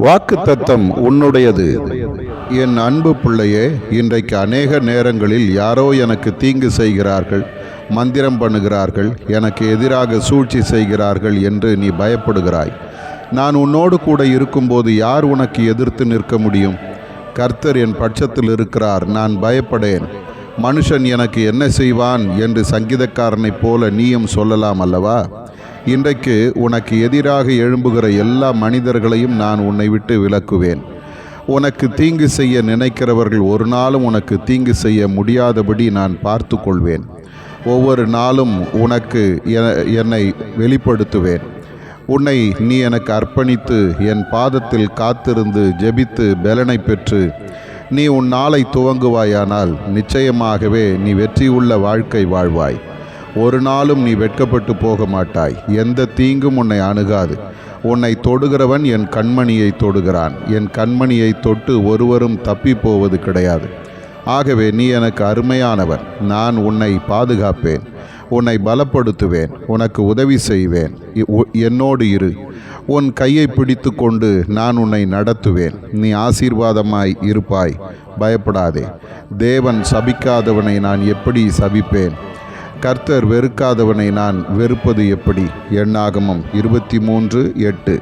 வாக்குத்தத்தம் உன்னுடையது. என் அன்பு பிள்ளையே, இன்றைக்கு அநேக நேரங்களில் யாரோ எனக்கு தீங்கு செய்கிறார்கள், மந்திரம் பண்ணுகிறார்கள், எனக்கு எதிராக சூழ்ச்சி செய்கிறார்கள் என்று நீ பயப்படுகிறாய். நான் உன்னோடு கூட இருக்கும்போது யார் உனக்கு எதிர்த்து நிற்க முடியும்? கர்த்தர் என் பட்சத்தில் இருக்கிறார், நான் பயப்படேன். மனுஷன் எனக்கு என்ன செய்வான் என்று சங்கீதக்காரனைப் போல நீயும் சொல்லலாம் அல்லவா? இன்றைக்கு உனக்கு எதிராக எழும்புகிற எல்லா மனிதர்களையும் நான் உன்னை விட்டு விலக்குவேன். உனக்கு தீங்கு செய்ய நினைக்கிறவர்கள் ஒரு நாளும் உனக்கு தீங்கு செய்ய முடியாதபடி நான் பார்த்து கொள்வேன். ஒவ்வொரு நாளும் உனக்கு என்னை வெளிப்படுத்துவேன். உன்னை நீ எனக்கு அர்ப்பணித்து என் பாதத்தில் காத்திருந்து ஜெபித்து பலனை பெற்று நீ உன் நாளை துவங்குவாயானால் நிச்சயமாகவே நீ வெற்றியுள்ள வாழ்க்கை வாழ்வாய். ஒரு நாளும் நீ வெட்கப்பட்டு போக மாட்டாய். எந்த தீங்கும் உன்னை அணுகாது. உன்னை தொடுகிறவன் என் கண்மணியை தொடுகிறான். என் கண்மணியை தொட்டு ஒருவரும் தப்பி போவது கிடையாது. ஆகவே நீ எனக்கு அருமையானவன். நான் உன்னை பாதுகாப்பேன், உன்னை பலப்படுத்துவேன், உனக்கு உதவி செய்வேன். என்னோடு இரு. உன் கையை பிடித்து கொண்டு நான் உன்னை நடத்துவேன். நீ ஆசீர்வாதமாய் இருப்பாய். பயப்படாதே. தேவன் சபிக்காதவனை நான் எப்படி சபிப்பேன்? கர்த்தர் வெறுக்காதவனை நான் வெறுப்பது எப்படி? எண்ணாகமம் 23:8.